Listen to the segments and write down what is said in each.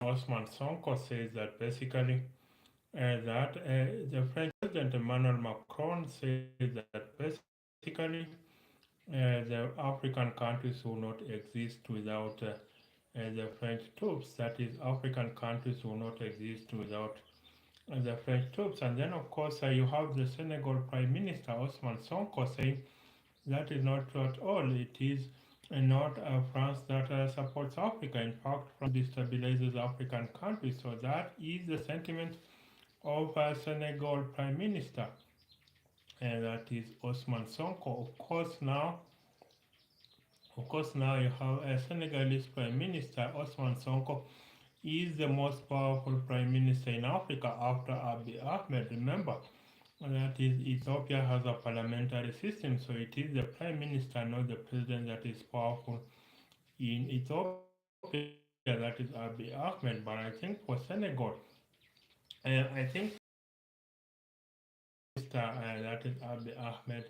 Osman Sonko says that basically that the French President Emmanuel Macron says that basically the African countries will not exist without the French troops. That is, African countries will not exist without the French troops. And then, of course, you have the Senegal Prime Minister Osman Sonko saying that is not true at all. It is not France that supports Africa. In fact, France destabilizes African countries. So that is the sentiment of Senegal Prime Minister, and that is Osman Sonko. Of course, now you have a Senegalese Prime Minister Osman Sonko is the most powerful Prime Minister in Africa after Abiy Ahmed. Remember, that is, Ethiopia has a parliamentary system, so it is the Prime Minister, not the President, that is powerful in Ethiopia. That is Abiy Ahmed. But I think for Senegal, I think Minister, that is Abiy Ahmed.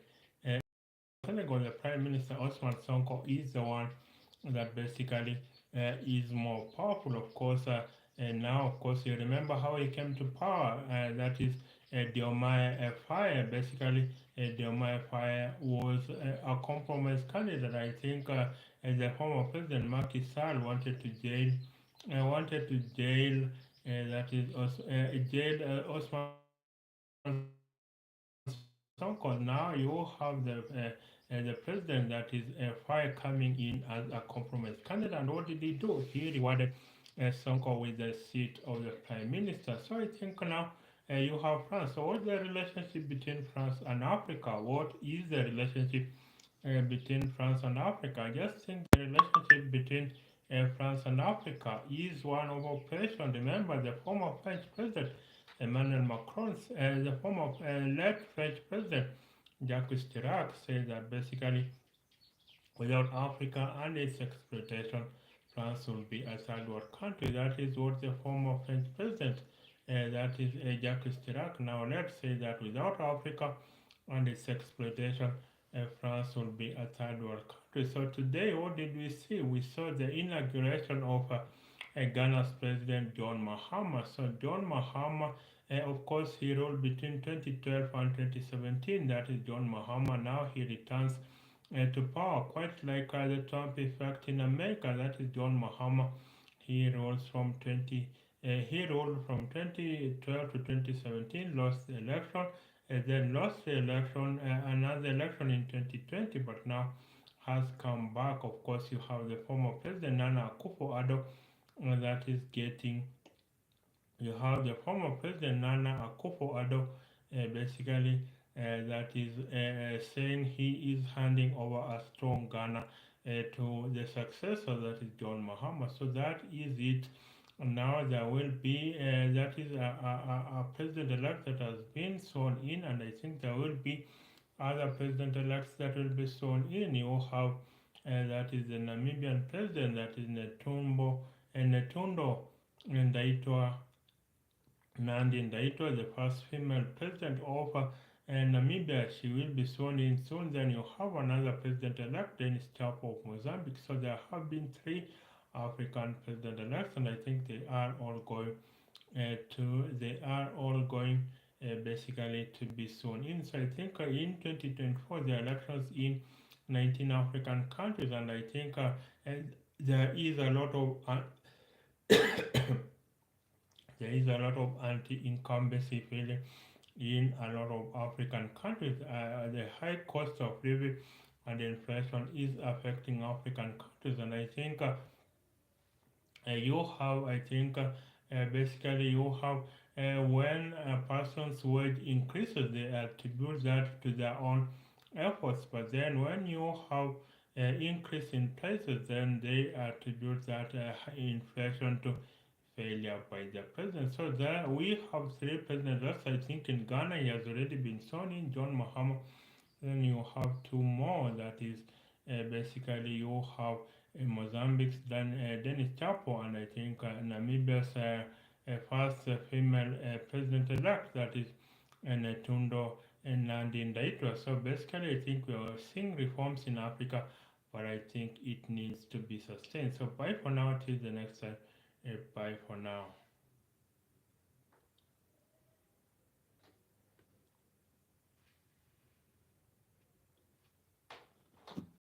Senegal, the Prime Minister Osman Sonko is the one that basically is more powerful. Of course, and now, of course, you remember how he came to power. That is Diomaye Faye. Basically, Diomaye Faye was a compromise candidate. I think the former President Macky Sall wanted to jail. That is jail Osman Sonko. Now you have the president that is Faye coming in as a compromise candidate. And what did he do? He rewarded Sonko with the seat of the prime minister. So I think now you have France. So what's the relationship between France and Africa? What is the relationship between France and Africa? I just think the relationship between France and Africa is one of operation. Remember, the former French President Emmanuel Macron, the former late French President Jacques Chirac said that basically without Africa and its exploitation, France will be a third world country. That is what the former French President, that is Jacques Chirac, now let's say that without Africa and its exploitation, France will be a third world country. So today, what did we see? We saw the inauguration of Ghana's President John Mahama. So John Mahama, of course, he ruled between 2012 and 2017. That is John Mahama. Now he returns to power, quite like the Trump effect in America. That is John Mahama. He rules from 20. He ruled from 2012 to 2017, lost the election, then lost the election, another election in 2020, but now has come back. Of course, you have the former President Nana Akufo-Addo that is getting. You have the former President Nana Akufo-Addo basically that is saying he is handing over a strong Ghana to the successor, that is John Mahama. So that is it. Now there will be that is a president-elect that has been sworn in, and I think there will be other president-elects that will be sworn in. You have that is the Namibian president, that is Netundo Ndaitwa Nandi Ndaitwa, the first female president of Namibia. She will be sworn in soon. Then you have another president-elect, Dennis Chapo of Mozambique. So there have been three African president-elects, and I think they are all going basically to be sworn in. So I think in 2024 the elections in 19 African countries, and I think there is a lot of there is a lot of anti-incumbency feeling in a lot of African countries. The high cost of living and inflation is affecting African countries, and I think basically you have when a person's wage increases, they attribute that to their own efforts. But then when you have increase in prices, then they attribute that inflation to failure by the president. So there we have three presidents. That's, I think in Ghana he has already been sworn in, John Mahama. Then you have two more. That is basically you have Mozambique's Dennis Chapo, and I think Namibia's first female president-elect, that is Netundo Nandi Ndaitwa. So basically, I think we are seeing reforms in Africa, but I think it needs to be sustained. So bye for now. Till the next time. Bye for now.